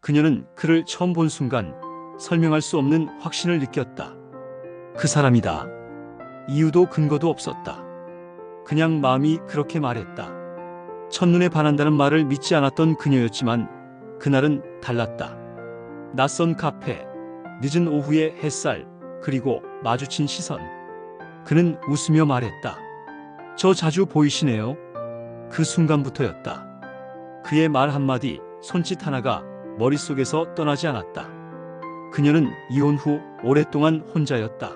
그녀는 그를 처음 본 순간 설명할 수 없는 확신을 느꼈다. 그 사람이다. 이유도 근거도 없었다. 그냥 마음이 그렇게 말했다. 첫눈에 반한다는 말을 믿지 않았던 그녀였지만 그날은 달랐다. 낯선 카페, 늦은 오후의 햇살, 그리고 마주친 시선. 그는 웃으며 말했다. 저 자주 보이시네요. 그 순간부터였다. 그의 말 한마디, 손짓 하나가 머릿속에서 떠나지 않았다. 그녀는 이혼 후 오랫동안 혼자였다.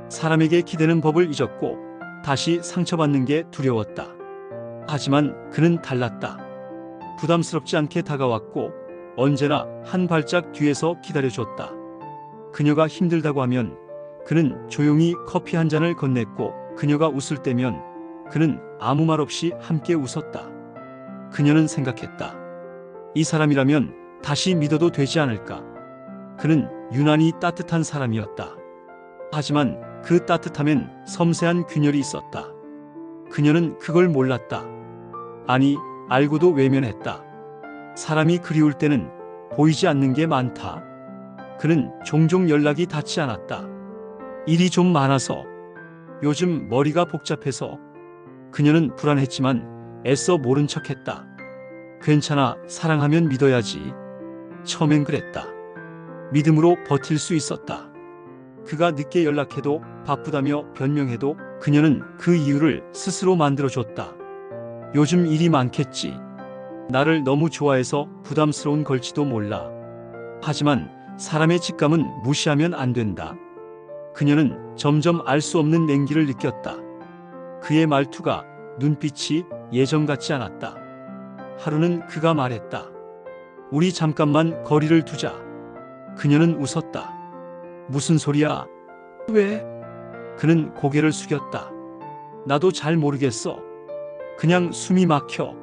사람에게 기대는 법을 잊었고 다시 상처받는 게 두려웠다. 하지만 그는 달랐다. 부담스럽지 않게 다가왔고 언제나 한 발짝 뒤에서 기다려줬다. 그녀가 힘들다고 하면 그는 조용히 커피 한 잔을 건넸고 그녀가 웃을 때면 그는 아무 말 없이 함께 웃었다. 그녀는 생각했다. 이 사람이라면 다시 믿어도 되지 않을까? 그는 유난히 따뜻한 사람이었다. 하지만 그 따뜻함엔 섬세한 균열이 있었다. 그녀는 그걸 몰랐다. 아니, 알고도 외면했다. 사람이 그리울 때는 보이지 않는 게 많다. 그는 종종 연락이 닿지 않았다. 일이 좀 많아서, 요즘 머리가 복잡해서. 그녀는 불안했지만 애써 모른 척했다. 괜찮아, 사랑하면 믿어야지. 처음엔 그랬다. 믿음으로 버틸 수 있었다. 그가 늦게 연락해도 바쁘다며 변명해도 그녀는 그 이유를 스스로 만들어줬다. 요즘 일이 많겠지. 나를 너무 좋아해서 부담스러운 걸지도 몰라. 하지만 사람의 직감은 무시하면 안 된다. 그녀는 점점 알 수 없는 냉기를 느꼈다. 그의 말투가, 눈빛이 예전 같지 않았다. 하루는 그가 말했다. 우리 잠깐만 거리를 두자. 그녀는 웃었다. 무슨 소리야? 왜? 그는 고개를 숙였다. 나도 잘 모르겠어. 그냥 숨이 막혀.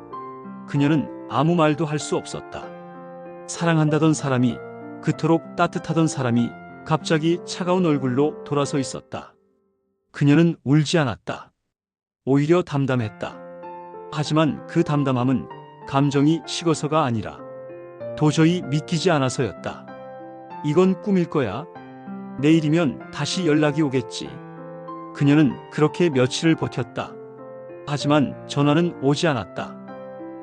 그녀는 아무 말도 할 수 없었다. 사랑한다던 사람이, 그토록 따뜻하던 사람이 갑자기 차가운 얼굴로 돌아서 있었다. 그녀는 울지 않았다. 오히려 담담했다. 하지만 그 담담함은 감정이 식어서가 아니라 도저히 믿기지 않아서였다. 이건 꿈일 거야. 내일이면 다시 연락이 오겠지. 그녀는 그렇게 며칠을 버텼다. 하지만 전화는 오지 않았다.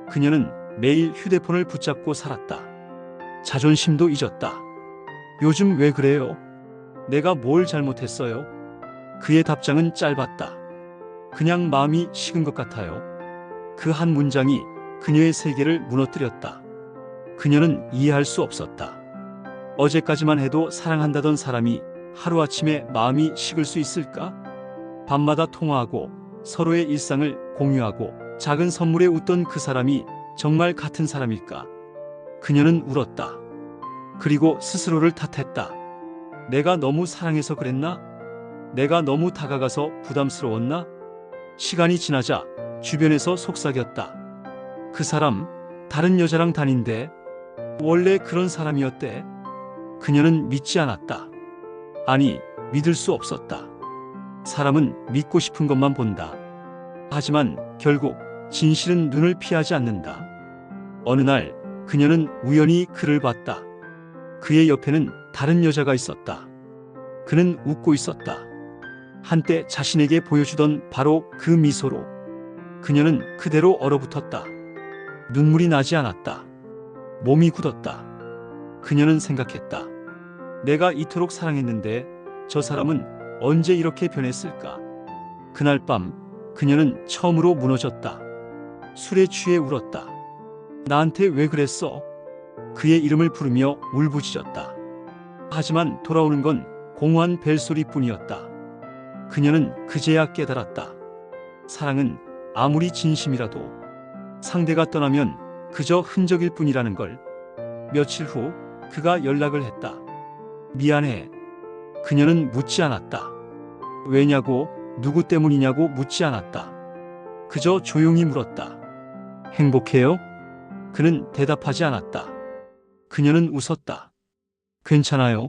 그녀는 매일 휴대폰을 붙잡고 살았다. 자존심도 잊었다. 요즘 왜 그래요? 내가 뭘 잘못했어요? 그의 답장은 짧았다. 그냥 마음이 식은 것 같아요. 그 한 문장이 그녀의 세계를 무너뜨렸다. 그녀는 이해할 수 없었다. 어제까지만 해도 사랑한다던 사람이 하루아침에 마음이 식을 수 있을까? 밤마다 통화하고 서로의 일상을 공유하고 작은 선물에 웃던 그 사람이 정말 같은 사람일까? 그녀는 울었다. 그리고 스스로를 탓했다. 내가 너무 사랑해서 그랬나? 내가 너무 다가가서 부담스러웠나? 시간이 지나자 주변에서 속삭였다. 그 사람 다른 여자랑 다닌대. 원래 그런 사람이었대. 그녀는 믿지 않았다. 아니, 믿을 수 없었다. 사람은 믿고 싶은 것만 본다. 하지만 결국 진실은 눈을 피하지 않는다. 어느 날 그녀는 우연히 그를 봤다. 그의 옆에는 다른 여자가 있었다. 그는 웃고 있었다. 한때 자신에게 보여주던 바로 그 미소로. 그녀는 그대로 얼어붙었다. 눈물이 나지 않았다. 몸이 굳었다. 그녀는 생각했다. 내가 이토록 사랑했는데 저 사람은 언제 이렇게 변했을까? 그날 밤 그녀는 처음으로 무너졌다. 술에 취해 울었다. 나한테 왜 그랬어? 그의 이름을 부르며 울부짖었다. 하지만 돌아오는 건 공허한 벨소리뿐이었다. 그녀는 그제야 깨달았다. 사랑은 아무리 진심이라도 상대가 떠나면 그저 흔적일 뿐이라는 걸. 며칠 후 그가 연락을 했다. 미안해. 그녀는 묻지 않았다. 왜냐고, 누구 때문이냐고 묻지 않았다. 그저 조용히 물었다. 행복해요? 그는 대답하지 않았다. 그녀는 웃었다. 괜찮아요.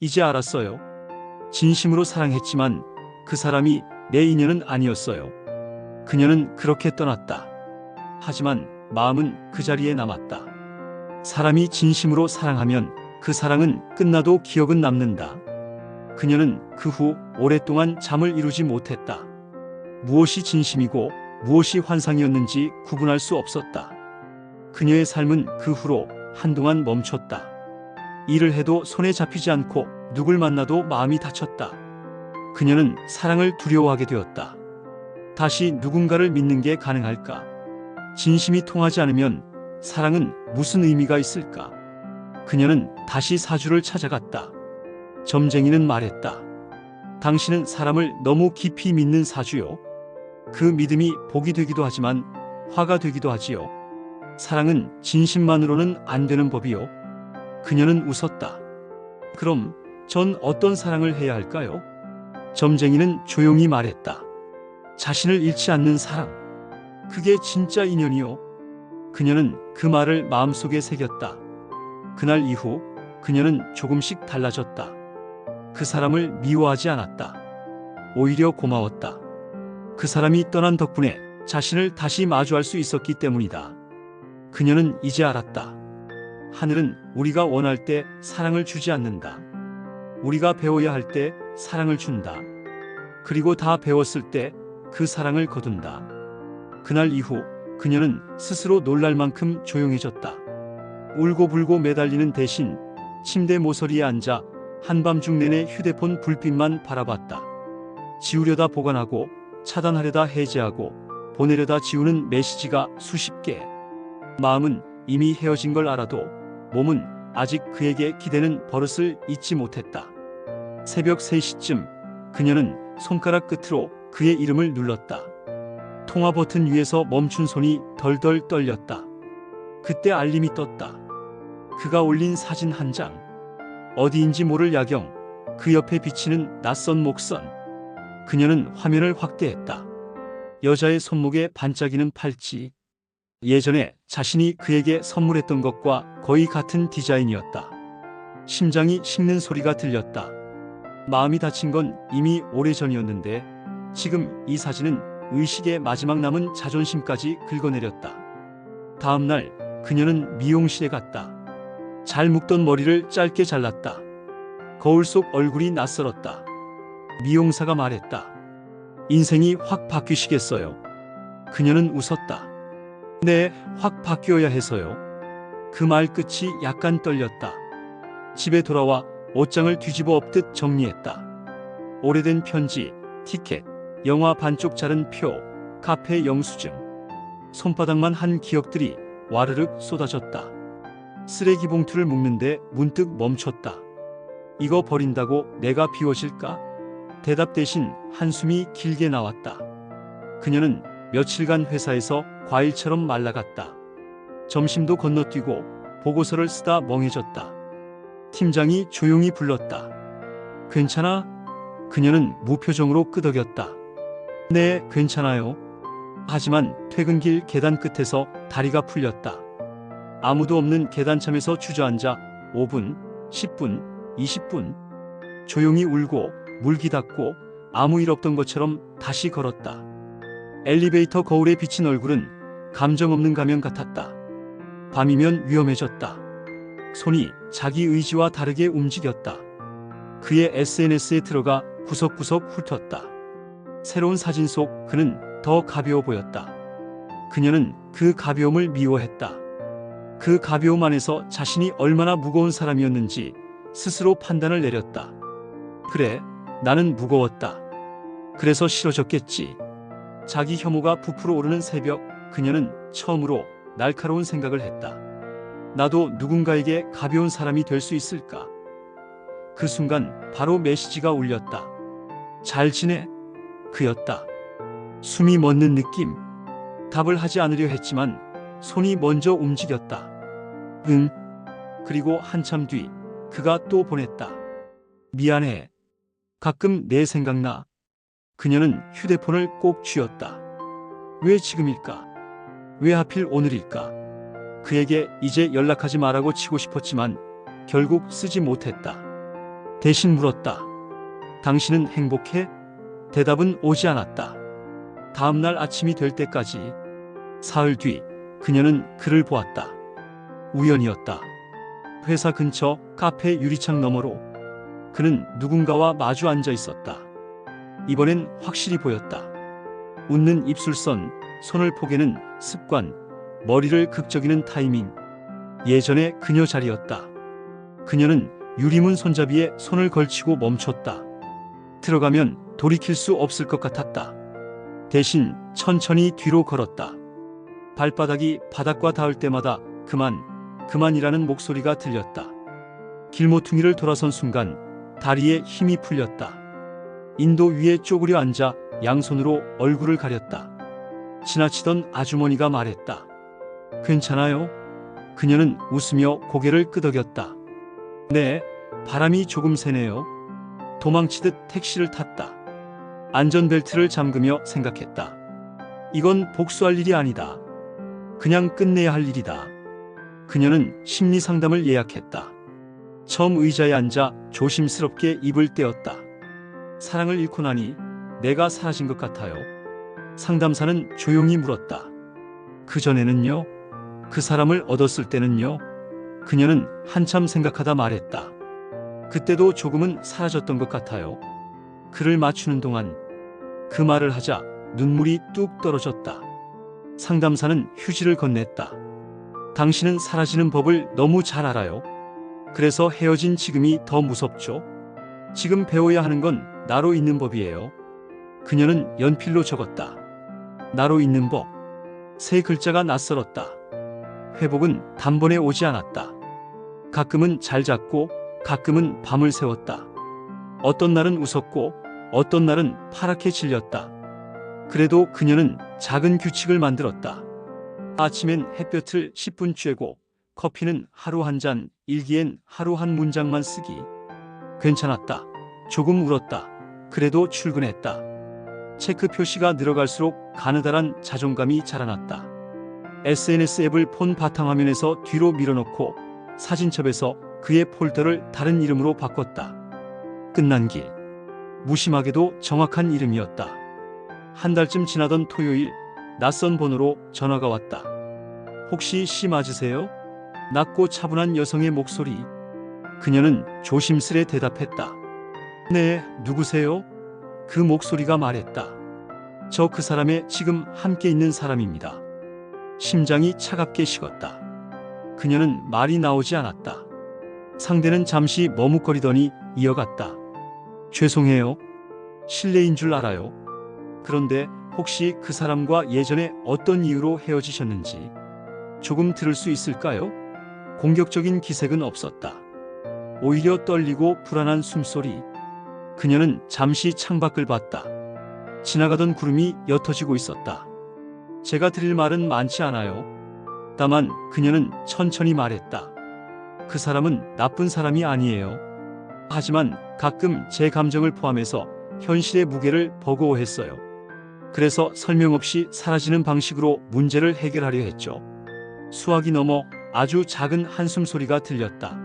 이제 알았어요. 진심으로 사랑했지만 그 사람이 내 인연은 아니었어요. 그녀는 그렇게 떠났다. 하지만 마음은 그 자리에 남았다. 사람이 진심으로 사랑하면 그 사랑은 끝나도 기억은 남는다. 그녀는 그 후 오랫동안 잠을 이루지 못했다. 무엇이 진심이고 무엇이 환상이었는지 구분할 수 없었다. 그녀의 삶은 그 후로 한동안 멈췄다. 일을 해도 손에 잡히지 않고 누굴 만나도 마음이 다쳤다. 그녀는 사랑을 두려워하게 되었다. 다시 누군가를 믿는 게 가능할까? 진심이 통하지 않으면 사랑은 무슨 의미가 있을까? 그녀는 다시 사주를 찾아갔다. 점쟁이는 말했다. 당신은 사람을 너무 깊이 믿는 사주요. 그 믿음이 복이 되기도 하지만 화가 되기도 하지요. 사랑은 진심만으로는 안 되는 법이요. 그녀는 웃었다. 그럼 전 어떤 사랑을 해야 할까요? 점쟁이는 조용히 말했다. 자신을 잃지 않는 사랑. 그게 진짜 인연이요. 그녀는 그 말을 마음속에 새겼다. 그날 이후 그녀는 조금씩 달라졌다. 그 사람을 미워하지 않았다. 오히려 고마웠다. 그 사람이 떠난 덕분에 자신을 다시 마주할 수 있었기 때문이다. 그녀는 이제 알았다. 하늘은 우리가 원할 때 사랑을 주지 않는다. 우리가 배워야 할 때 사랑을 준다. 그리고 다 배웠을 때 그 사랑을 거둔다. 그날 이후 그녀는 스스로 놀랄 만큼 조용해졌다. 울고불고 매달리는 대신 침대 모서리에 앉아 한밤중 내내 휴대폰 불빛만 바라봤다. 지우려다 보관하고 차단하려다 해제하고 보내려다 지우는 메시지가 수십 개. 마음은 이미 헤어진 걸 알아도 몸은 아직 그에게 기대는 버릇을 잊지 못했다. 새벽 3시쯤 그녀는 손가락 끝으로 그의 이름을 눌렀다. 통화 버튼 위에서 멈춘 손이 덜덜 떨렸다. 그때 알림이 떴다. 그가 올린 사진 한 장. 어디인지 모를 야경, 그 옆에 비치는 낯선 목선. 그녀는 화면을 확대했다. 여자의 손목에 반짝이는 팔찌. 예전에 자신이 그에게 선물했던 것과 거의 같은 디자인이었다. 심장이 식는 소리가 들렸다. 마음이 다친 건 이미 오래전이었는데 지금 이 사진은 의식의 마지막 남은 자존심까지 긁어내렸다. 다음 날 그녀는 미용실에 갔다. 잘 묶던 머리를 짧게 잘랐다. 거울 속 얼굴이 낯설었다. 미용사가 말했다. 인생이 확 바뀌시겠어요. 그녀는 웃었다. 네, 확 바뀌어야 해서요. 그 말 끝이 약간 떨렸다. 집에 돌아와 옷장을 뒤집어 엎듯 정리했다. 오래된 편지, 티켓, 영화 반쪽 자른 표, 카페 영수증. 손바닥만 한 기억들이 와르륵 쏟아졌다. 쓰레기 봉투를 묶는데 문득 멈췄다. 이거 버린다고 내가 비워질까? 대답 대신 한숨이 길게 나왔다. 그녀는 며칠간 회사에서 과일처럼 말라갔다. 점심도 건너뛰고 보고서를 쓰다 멍해졌다. 팀장이 조용히 불렀다. 괜찮아? 그녀는 무표정으로 끄덕였다. 네, 괜찮아요. 하지만 퇴근길 계단 끝에서 다리가 풀렸다. 아무도 없는 계단참에서 주저앉아 5분, 10분, 20분. 조용히 울고 물기 닦고 아무 일 없던 것처럼 다시 걸었다. 엘리베이터 거울에 비친 얼굴은 감정 없는 가면 같았다. 밤이면 위험해졌다. 손이 자기 의지와 다르게 움직였다. 그의 SNS에 들어가 구석구석 훑었다. 새로운 사진 속 그는 더 가벼워 보였다. 그녀는 그 가벼움을 미워했다. 그 가벼움 안에서 자신이 얼마나 무거운 사람이었는지 스스로 판단을 내렸다. 그래, 나는 무거웠다. 그래서 싫어졌겠지. 자기 혐오가 부풀어 오르는 새벽, 그녀는 처음으로 날카로운 생각을 했다. 나도 누군가에게 가벼운 사람이 될 수 있을까? 그 순간 바로 메시지가 울렸다. 잘 지내? 그였다. 숨이 멎는 느낌. 답을 하지 않으려 했지만 손이 먼저 움직였다. 응. 그리고 한참 뒤 그가 또 보냈다. 미안해. 가끔 내 생각나. 그녀는 휴대폰을 꼭 쥐었다. 왜 지금일까? 왜 하필 오늘일까? 그에게 이제 연락하지 말라고 치고 싶었지만 결국 쓰지 못했다. 대신 물었다. 당신은 행복해? 대답은 오지 않았다. 다음 날 아침이 될 때까지. 사흘 뒤 그녀는 그를 보았다. 우연이었다. 회사 근처 카페 유리창 너머로 그는 누군가와 마주 앉아 있었다. 이번엔 확실히 보였다. 웃는 입술선, 손을 포개는 습관, 머리를 극적이는 타이밍. 예전의 그녀 자리였다. 그녀는 유리문 손잡이에 손을 걸치고 멈췄다. 들어가면 돌이킬 수 없을 것 같았다. 대신 천천히 뒤로 걸었다. 발바닥이 바닥과 닿을 때마다 그만이라는 목소리가 들렸다. 길모퉁이를 돌아선 순간 다리에 힘이 풀렸다. 인도 위에 쪼그려 앉아 양손으로 얼굴을 가렸다. 지나치던 아주머니가 말했다. 괜찮아요? 그녀는 웃으며 고개를 끄덕였다. 네, 바람이 조금 세네요. 도망치듯 택시를 탔다. 안전벨트를 잠그며 생각했다. 이건 복수할 일이 아니다. 그냥 끝내야 할 일이다. 그녀는 심리 상담을 예약했다. 처음 의자에 앉아 조심스럽게 입을 떼었다. 사랑을 잃고 나니 내가 사라진 것 같아요. 상담사는 조용히 물었다. 그전에는요? 그 사람을 얻었을 때는요? 그녀는 한참 생각하다 말했다. 그때도 조금은 사라졌던 것 같아요. 그를 맞추는 동안 그 말을 하자 눈물이 뚝 떨어졌다. 상담사는 휴지를 건넸다. 당신은 사라지는 법을 너무 잘 알아요. 그래서 헤어진 지금이 더 무섭죠? 지금 배워야 하는 건 나로 있는 법이에요. 그녀는 연필로 적었다. 나로 있는 법. 세 글자가 낯설었다. 회복은 단번에 오지 않았다. 가끔은 잘 잤고 가끔은 밤을 새웠다. 어떤 날은 웃었고 어떤 날은 파랗게 질렸다. 그래도 그녀는 작은 규칙을 만들었다. 아침엔 햇볕을 10분 쬐고 커피는 하루 한 잔, 일기엔 하루 한 문장만 쓰기. 괜찮았다. 조금 울었다. 그래도 출근했다. 체크 표시가 늘어갈수록 가느다란 자존감이 자라났다. SNS 앱을 폰 바탕화면에서 뒤로 밀어놓고 사진첩에서 그의 폴더를 다른 이름으로 바꿨다. 끝난 길. 무심하게도 정확한 이름이었다. 한 달쯤 지나던 토요일, 낯선 번호로 전화가 왔다. 혹시 씨 맞으세요? 낮고 차분한 여성의 목소리. 그녀는 조심스레 대답했다. 네, 누구세요? 그 목소리가 말했다. 저 그 사람의 지금 함께 있는 사람입니다. 심장이 차갑게 식었다. 그녀는 말이 나오지 않았다. 상대는 잠시 머뭇거리더니 이어갔다. 죄송해요. 실례인 줄 알아요. 그런데 혹시 그 사람과 예전에 어떤 이유로 헤어지셨는지 조금 들을 수 있을까요? 공격적인 기색은 없었다. 오히려 떨리고 불안한 숨소리. 그녀는 잠시 창밖을 봤다. 지나가던 구름이 옅어지고 있었다. 제가 드릴 말은 많지 않아요. 다만 그녀는 천천히 말했다. 그 사람은 나쁜 사람이 아니에요. 하지만 가끔 제 감정을 포함해서 현실의 무게를 버거워했어요. 그래서 설명 없이 사라지는 방식으로 문제를 해결하려 했죠. 수화기 넘어 아주 작은 한숨 소리가 들렸다.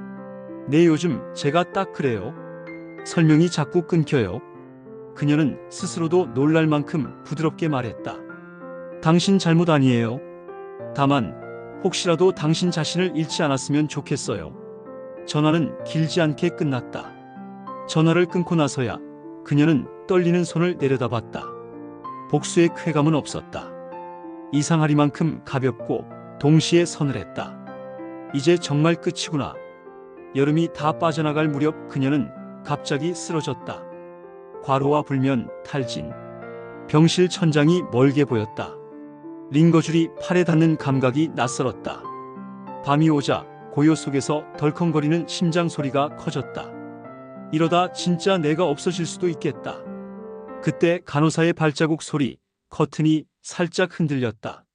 네, 요즘 제가 딱 그래요. 설명이 자꾸 끊겨요. 그녀는 스스로도 놀랄 만큼 부드럽게 말했다. 당신 잘못 아니에요. 다만 혹시라도 당신 자신을 잃지 않았으면 좋겠어요. 전화는 길지 않게 끝났다. 전화를 끊고 나서야 그녀는 떨리는 손을 내려다봤다. 복수의 쾌감은 없었다. 이상하리만큼 가볍고 동시에 서늘했다. 이제 정말 끝이구나. 여름이 다 빠져나갈 무렵 그녀는 갑자기 쓰러졌다. 과로와 불면, 탈진. 병실 천장이 멀게 보였다. 링거줄이 팔에 닿는 감각이 낯설었다. 밤이 오자 고요 속에서 덜컹거리는 심장 소리가 커졌다. 이러다 진짜 내가 없어질 수도 있겠다. 그때 간호사의 발자국 소리, 커튼이 살짝 흔들렸다.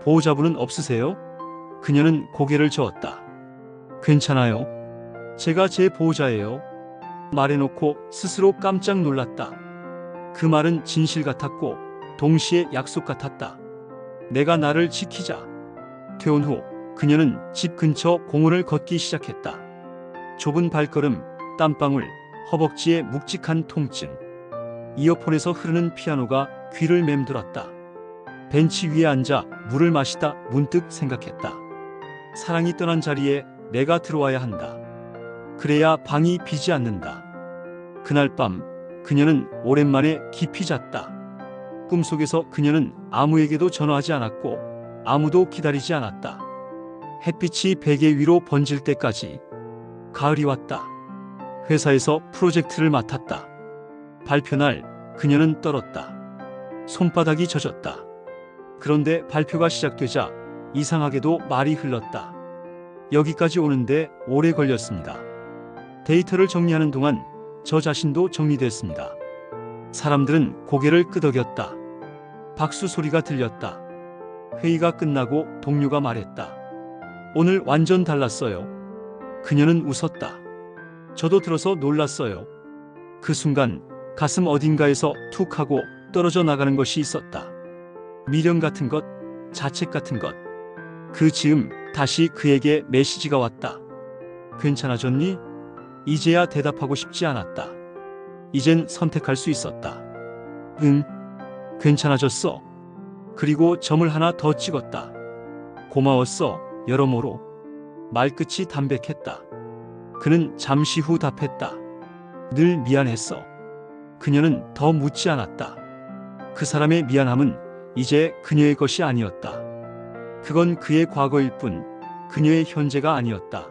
보호자분은 없으세요? 그녀는 고개를 저었다. 괜찮아요. 제가 제 보호자예요. 말해놓고 스스로 깜짝 놀랐다. 그 말은 진실 같았고 동시에 약속 같았다. 내가 나를 지키자. 퇴원 후 그녀는 집 근처 공원을 걷기 시작했다. 좁은 발걸음, 땀방울, 허벅지에 묵직한 통증. 이어폰에서 흐르는 피아노가 귀를 맴돌았다. 벤치 위에 앉아 물을 마시다 문득 생각했다. 사랑이 떠난 자리에 내가 들어와야 한다. 그래야 방이 비지 않는다. 그날 밤 그녀는 오랜만에 깊이 잤다. 꿈속에서 그녀는 아무에게도 전화하지 않았고 아무도 기다리지 않았다. 햇빛이 베개 위로 번질 때까지. 가을이 왔다. 회사에서 프로젝트를 맡았다. 발표날 그녀는 떨었다. 손바닥이 젖었다. 그런데 발표가 시작되자 이상하게도 말이 흘렀다. 여기까지 오는데 오래 걸렸습니다. 데이터를 정리하는 동안 저 자신도 정리됐습니다. 사람들은 고개를 끄덕였다. 박수 소리가 들렸다. 회의가 끝나고 동료가 말했다. 오늘 완전 달랐어요. 그녀는 웃었다. 저도 들어서 놀랐어요. 그 순간 가슴 어딘가에서 툭 하고 떨어져 나가는 것이 있었다. 미련 같은 것, 자책 같은 것. 그 즈음 다시 그에게 메시지가 왔다. 괜찮아졌니? 이제야 대답하고 싶지 않았다. 이젠 선택할 수 있었다. 응, 괜찮아졌어. 그리고 점을 하나 더 찍었다. 고마웠어, 여러모로. 말끝이 담백했다. 그는 잠시 후 답했다. 늘 미안했어. 그녀는 더 묻지 않았다. 그 사람의 미안함은 이제 그녀의 것이 아니었다. 그건 그의 과거일 뿐 그녀의 현재가 아니었다.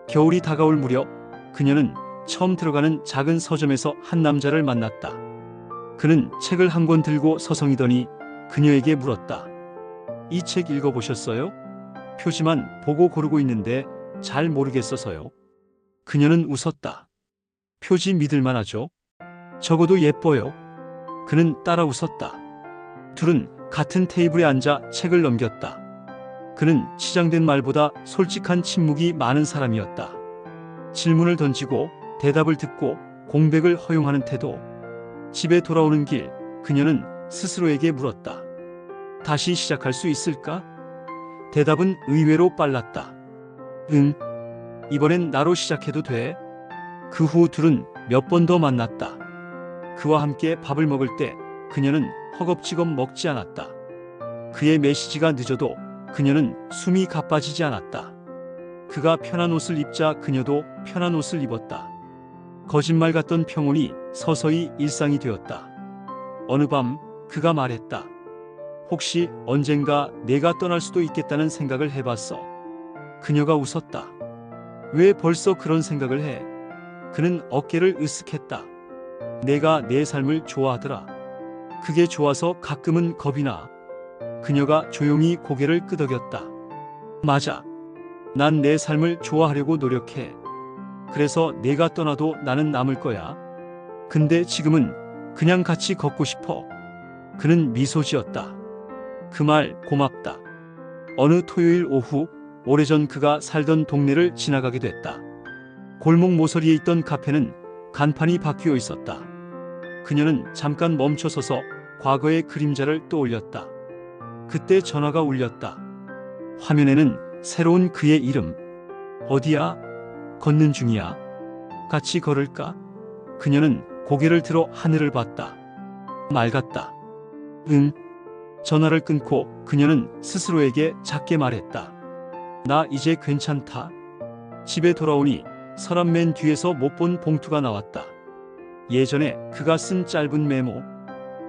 겨울이 다가올 무렵 그녀는 처음 들어가는 작은 서점에서 한 남자를 만났다. 그는 책을 한 권 들고 서성이더니 그녀에게 물었다. 이 책 읽어보셨어요? 표지만 보고 고르고 있는데 잘 모르겠어서요. 그녀는 웃었다. 표지 믿을만하죠? 적어도 예뻐요. 그는 따라 웃었다. 둘은 같은 테이블에 앉아 책을 넘겼다. 그는 치장된 말보다 솔직한 침묵이 많은 사람이었다. 질문을 던지고 대답을 듣고 공백을 허용하는 태도. 집에 돌아오는 길 그녀는 스스로에게 물었다. 다시 시작할 수 있을까? 대답은 의외로 빨랐다. 응. 이번엔 나로 시작해도 돼? 그 후 둘은 몇 번 더 만났다. 그와 함께 밥을 먹을 때 그녀는 허겁지겁 먹지 않았다. 그의 메시지가 늦어도 그녀는 숨이 가빠지지 않았다. 그가 편한 옷을 입자 그녀도 편한 옷을 입었다. 거짓말 같던 평온이 서서히 일상이 되었다. 어느 밤 그가 말했다. 혹시 언젠가 내가 떠날 수도 있겠다는 생각을 해봤어. 그녀가 웃었다. 왜 벌써 그런 생각을 해? 그는 어깨를 으쓱했다. 내가 내 삶을 좋아하더라. 그게 좋아서 가끔은 겁이 나. 그녀가 조용히 고개를 끄덕였다. 맞아. 난 내 삶을 좋아하려고 노력해. 그래서 내가 떠나도 나는 남을 거야. 근데 지금은 그냥 같이 걷고 싶어. 그는 미소 지었다. 그 말 고맙다. 어느 토요일 오후 오래전 그가 살던 동네를 지나가게 됐다. 골목 모서리에 있던 카페는 간판이 바뀌어 있었다. 그녀는 잠깐 멈춰서서 과거의 그림자를 떠올렸다. 그때 전화가 울렸다. 화면에는 새로운 그의 이름. 어디야? 걷는 중이야. 같이 걸을까? 그녀는 고개를 들어 하늘을 봤다. 맑았다. 응. 전화를 끊고 그녀는 스스로에게 작게 말했다. 나 이제 괜찮다. 집에 돌아오니 서랍 맨 뒤에서 못 본 봉투가 나왔다. 예전에 그가 쓴 짧은 메모.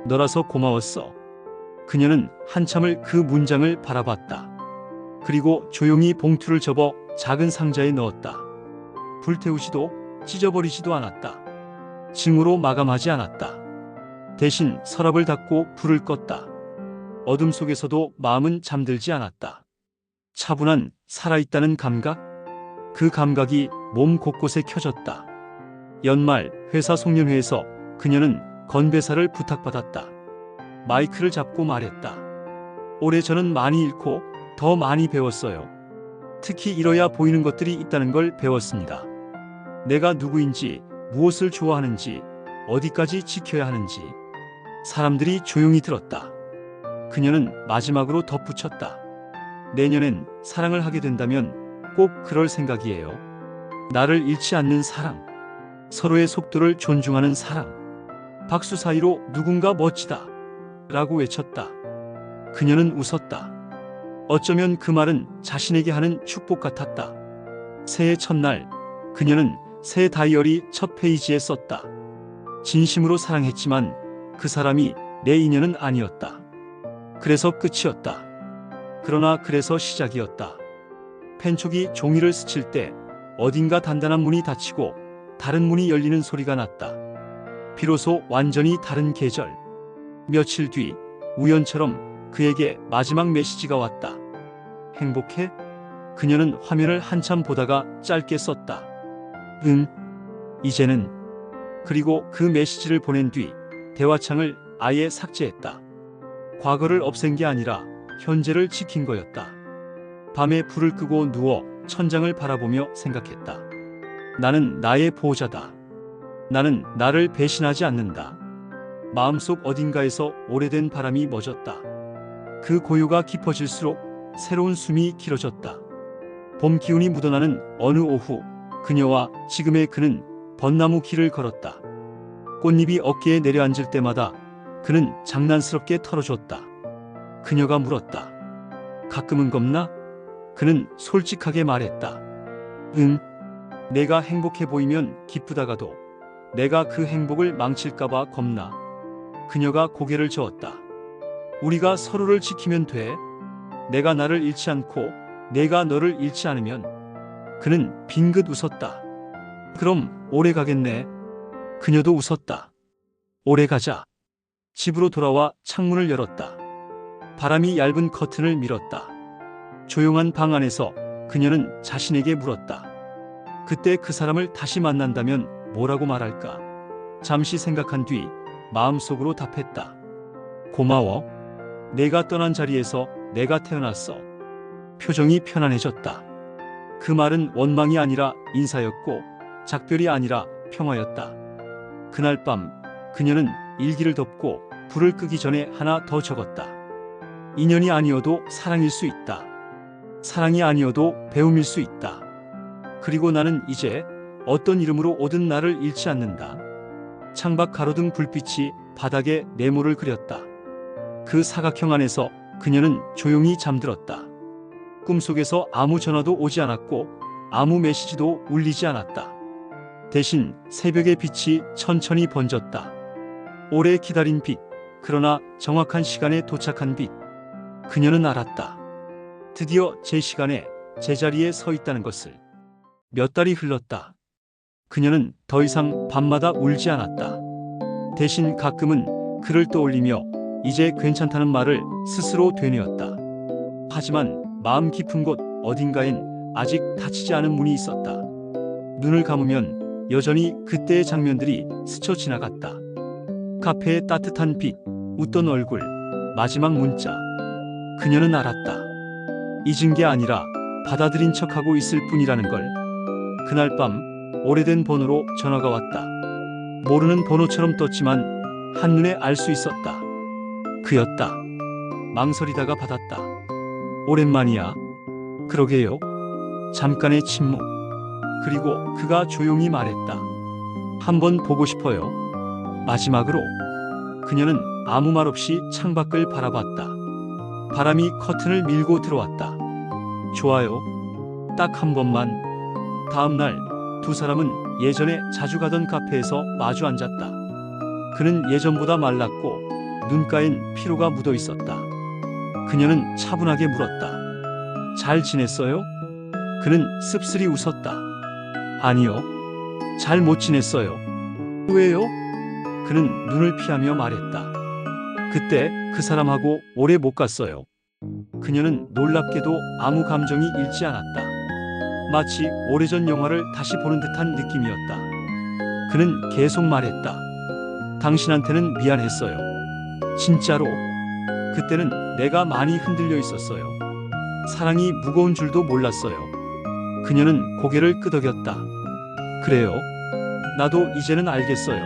너라서 고마웠어. 그녀는 한참을 그 문장을 바라봤다. 그리고 조용히 봉투를 접어 작은 상자에 넣었다. 불태우지도 찢어버리지도 않았다. 징후로 마감하지 않았다. 대신 서랍을 닫고 불을 껐다. 어둠 속에서도 마음은 잠들지 않았다. 차분한 살아있다는 감각? 그 감각이 몸 곳곳에 켜졌다. 연말 회사 송년회에서 그녀는 건배사를 부탁받았다. 마이크를 잡고 말했다. 올해 저는 많이 잃고 더 많이 배웠어요. 특히 잃어야 보이는 것들이 있다는 걸 배웠습니다. 내가 누구인지, 무엇을 좋아하는지, 어디까지 지켜야 하는지. 사람들이 조용히 들었다. 그녀는 마지막으로 덧붙였다. 내년엔 사랑을 하게 된다면 꼭 그럴 생각이에요. 나를 잃지 않는 사랑. 서로의 속도를 존중하는 사랑. 박수 사이로 누군가 멋지다 라고 외쳤다. 그녀는 웃었다. 어쩌면 그 말은 자신에게 하는 축복 같았다. 새해 첫날 그녀는 새 다이어리 첫 페이지에 썼다. 진심으로 사랑했지만 그 사람이 내 인연은 아니었다. 그래서 끝이었다. 그러나 그래서 시작이었다. 펜촉이 종이를 스칠 때 어딘가 단단한 문이 닫히고 다른 문이 열리는 소리가 났다. 비로소 완전히 다른 계절. 며칠 뒤 우연처럼 그에게 마지막 메시지가 왔다. 행복해? 그녀는 화면을 한참 보다가 짧게 썼다. 응. 이제는. 그리고 그 메시지를 보낸 뒤 대화창을 아예 삭제했다. 과거를 없앤 게 아니라 현재를 지킨 거였다. 밤에 불을 끄고 누워 천장을 바라보며 생각했다. 나는 나의 보호자다. 나는 나를 배신하지 않는다. 마음속 어딘가에서 오래된 바람이 멎었다. 그 고요가 깊어질수록 새로운 숨이 길어졌다. 봄 기운이 묻어나는 어느 오후 그녀와 지금의 그는 벚나무 길을 걸었다. 꽃잎이 어깨에 내려앉을 때마다 그는 장난스럽게 털어줬다. 그녀가 물었다. 가끔은 겁나? 그는 솔직하게 말했다. 응. 내가 행복해 보이면 기쁘다가도 내가 그 행복을 망칠까봐 겁나. 그녀가 고개를 저었다. 우리가 서로를 지키면 돼. 내가 나를 잃지 않고 내가 너를 잃지 않으면. 그는 빙긋 웃었다. 그럼 오래 가겠네. 그녀도 웃었다. 오래 가자. 집으로 돌아와 창문을 열었다. 바람이 얇은 커튼을 밀었다. 조용한 방 안에서 그녀는 자신에게 물었다. 그때 그 사람을 다시 만난다면 뭐라고 말할까? 잠시 생각한 뒤 마음속으로 답했다. 고마워. 내가 떠난 자리에서 내가 태어났어. 표정이 편안해졌다. 그 말은 원망이 아니라 인사였고 작별이 아니라 평화였다. 그날 밤 그녀는 일기를 덮고 불을 끄기 전에 하나 더 적었다. 인연이 아니어도 사랑일 수 있다. 사랑이 아니어도 배움일 수 있다. 그리고 나는 이제 어떤 이름으로 오든 나를 잃지 않는다. 창밖 가로등 불빛이 바닥에 네모를 그렸다. 그 사각형 안에서 그녀는 조용히 잠들었다. 꿈속에서 아무 전화도 오지 않았고 아무 메시지도 울리지 않았다. 대신 새벽의 빛이 천천히 번졌다. 오래 기다린 빛, 그러나 정확한 시간에 도착한 빛. 그녀는 알았다. 드디어 제 시간에 제자리에 서 있다는 것을. 몇 달이 흘렀다. 그녀는 더 이상 밤마다 울지 않았다. 대신 가끔은 그를 떠올리며 이제 괜찮다는 말을 스스로 되뇌었다. 하지만 마음 깊은 곳 어딘가엔 아직 닫히지 않은 문이 있었다. 눈을 감으면 여전히 그때의 장면들이 스쳐 지나갔다. 카페의 따뜻한 빛, 웃던 얼굴, 마지막 문자. 그녀는 알았다. 잊은 게 아니라 받아들인 척하고 있을 뿐이라는 걸. 그날 밤 오래된 번호로 전화가 왔다. 모르는 번호처럼 떴지만 한눈에 알 수 있었다. 그였다. 망설이다가 받았다. 오랜만이야. 그러게요. 잠깐의 침묵. 그리고 그가 조용히 말했다. 한번 보고 싶어요. 마지막으로. 그녀는 아무 말 없이 창밖을 바라봤다. 바람이 커튼을 밀고 들어왔다. 좋아요. 딱 한 번만. 다음 날 두 사람은 예전에 자주 가던 카페에서 마주 앉았다. 그는 예전보다 말랐고 눈가엔 피로가 묻어 있었다. 그녀는 차분하게 물었다. 잘 지냈어요? 그는 씁쓸히 웃었다. 아니요. 잘 못 지냈어요. 왜요? 그는 눈을 피하며 말했다. 그때 그 사람하고 오래 못 갔어요. 그녀는 놀랍게도 아무 감정이 일지 않았다. 마치 오래전 영화를 다시 보는 듯한 느낌이었다. 그는 계속 말했다. 당신한테는 미안했어요. 진짜로. 그때는 내가 많이 흔들려 있었어요. 사랑이 무거운 줄도 몰랐어요. 그녀는 고개를 끄덕였다. 그래요. 나도 이제는 알겠어요.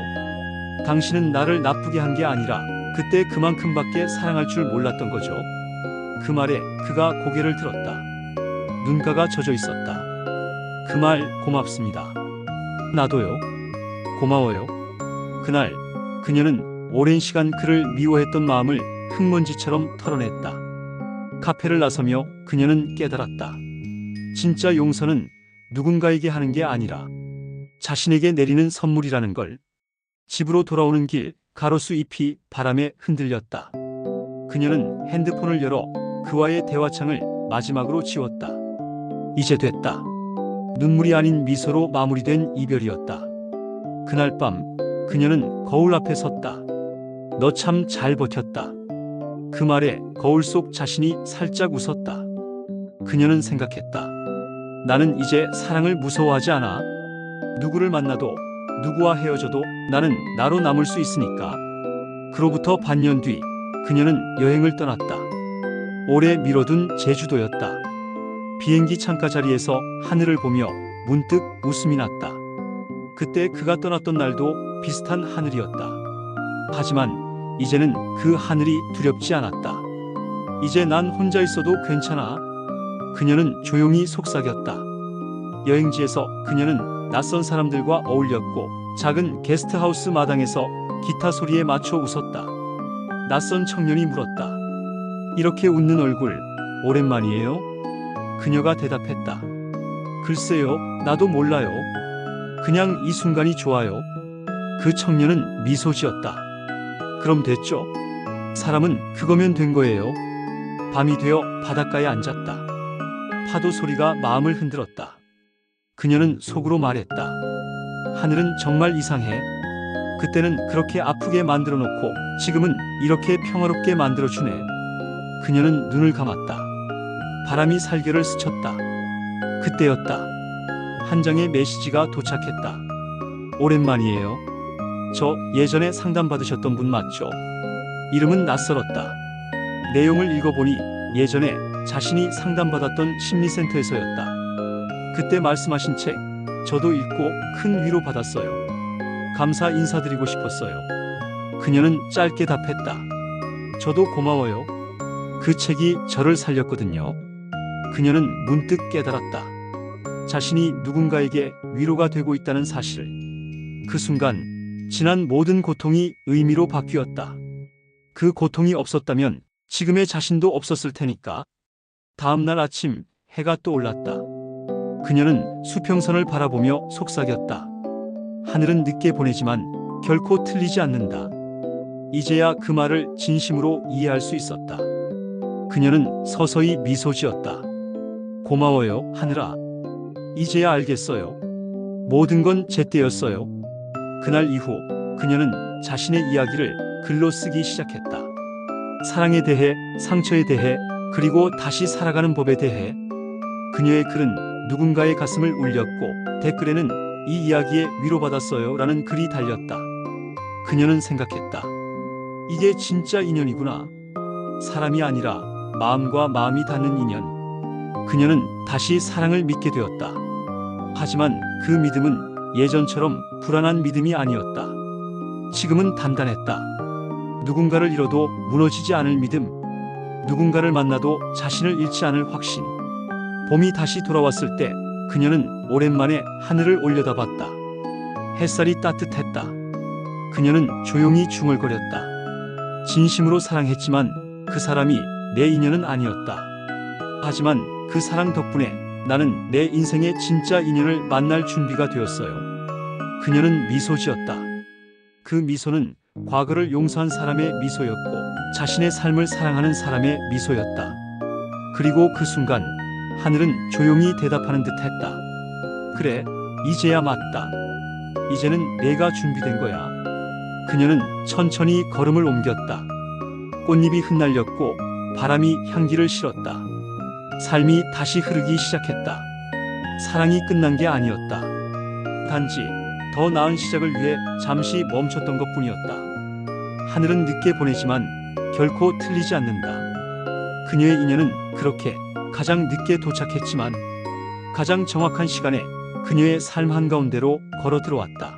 당신은 나를 나쁘게 한 게 아니라 그때 그만큼밖에 사랑할 줄 몰랐던 거죠. 그 말에 그가 고개를 들었다. 눈가가 젖어 있었다. 그 말 고맙습니다. 나도요. 고마워요. 그날 그녀는 오랜 시간 그를 미워했던 마음을 흙먼지처럼 털어냈다. 카페를 나서며 그녀는 깨달았다. 진짜 용서는 누군가에게 하는 게 아니라 자신에게 내리는 선물이라는 걸. 집으로 돌아오는 길 가로수 잎이 바람에 흔들렸다. 그녀는 핸드폰을 열어 그와의 대화창을 마지막으로 지웠다. 이제 됐다. 눈물이 아닌 미소로 마무리된 이별이었다. 그날 밤 그녀는 거울 앞에 섰다. 너 참 잘 버텼다. 그 말에 거울 속 자신이 살짝 웃었다. 그녀는 생각했다. 나는 이제 사랑을 무서워하지 않아. 누구를 만나도 누구와 헤어져도 나는 나로 남을 수 있으니까. 그로부터 반년 뒤 그녀는 여행을 떠났다. 오래 미뤄둔 제주도였다. 비행기 창가 자리에서 하늘을 보며 문득 웃음이 났다. 그때 그가 떠났던 날도 비슷한 하늘이었다. 하지만 이제는 그 하늘이 두렵지 않았다. 이제 난 혼자 있어도 괜찮아. 그녀는 조용히 속삭였다. 여행지에서 그녀는 낯선 사람들과 어울렸고 작은 게스트하우스 마당에서 기타 소리에 맞춰 웃었다. 낯선 청년이 물었다. 이렇게 웃는 얼굴 오랜만이에요? 그녀가 대답했다. 글쎄요, 나도 몰라요. 그냥 이 순간이 좋아요. 그 청년은 미소 지었다. 그럼 됐죠? 사람은 그거면 된 거예요. 밤이 되어 바닷가에 앉았다. 파도 소리가 마음을 흔들었다. 그녀는 속으로 말했다. 하늘은 정말 이상해. 그때는 그렇게 아프게 만들어 놓고 지금은 이렇게 평화롭게 만들어 주네. 그녀는 눈을 감았다. 바람이 살결을 스쳤다. 그때였다. 한 장의 메시지가 도착했다. 오랜만이에요. 저 예전에 상담받으셨던 분 맞죠? 이름은 낯설었다. 내용을 읽어보니 예전에 자신이 상담받았던 심리센터에서였다. 그때 말씀하신 책 저도 읽고 큰 위로 받았어요. 감사 인사드리고 싶었어요. 그녀는 짧게 답했다. 저도 고마워요. 그 책이 저를 살렸거든요. 그녀는 문득 깨달았다. 자신이 누군가에게 위로가 되고 있다는 사실. 그 순간 지난 모든 고통이 의미로 바뀌었다. 그 고통이 없었다면 지금의 자신도 없었을 테니까. 다음 날 아침 해가 또 올랐다. 그녀는 수평선을 바라보며 속삭였다. 하늘은 늦게 보내지만 결코 틀리지 않는다. 이제야 그 말을 진심으로 이해할 수 있었다. 그녀는 서서히 미소 지었다. 고마워요, 하늘아. 이제야 알겠어요. 모든 건 제때였어요. 그날 이후 그녀는 자신의 이야기를 글로 쓰기 시작했다. 사랑에 대해, 상처에 대해, 그리고 다시 살아가는 법에 대해. 그녀의 글은 누군가의 가슴을 울렸고 댓글에는 이 이야기에 위로받았어요 라는 글이 달렸다. 그녀는 생각했다. 이게 진짜 인연이구나. 사람이 아니라 마음과 마음이 닿는 인연. 그녀는 다시 사랑을 믿게 되었다. 하지만 그 믿음은 예전처럼 불안한 믿음이 아니었다. 지금은 단단했다. 누군가를 잃어도 무너지지 않을 믿음. 누군가를 만나도 자신을 잃지 않을 확신. 봄이 다시 돌아왔을 때 그녀는 오랜만에 하늘을 올려다봤다. 햇살이 따뜻했다. 그녀는 조용히 중얼거렸다. 진심으로 사랑했지만 그 사람이 내 인연은 아니었다. 하지만 그 사랑 덕분에 나는 내 인생의 진짜 인연을 만날 준비가 되었어요. 그녀는 미소 지었다. 그 미소는 과거를 용서한 사람의 미소였고 자신의 삶을 사랑하는 사람의 미소였다. 그리고 그 순간 하늘은 조용히 대답하는 듯 했다. 그래, 이제야 맞다. 이제는 내가 준비된 거야. 그녀는 천천히 걸음을 옮겼다. 꽃잎이 흩날렸고 바람이 향기를 실었다. 삶이 다시 흐르기 시작했다. 사랑이 끝난 게 아니었다. 단지 더 나은 시작을 위해 잠시 멈췄던 것뿐이었다. 하늘은 늦게 보내지만 결코 틀리지 않는다. 그녀의 인연은 그렇게 가장 늦게 도착했지만 가장 정확한 시간에 그녀의 삶 한가운데로 걸어 들어왔다.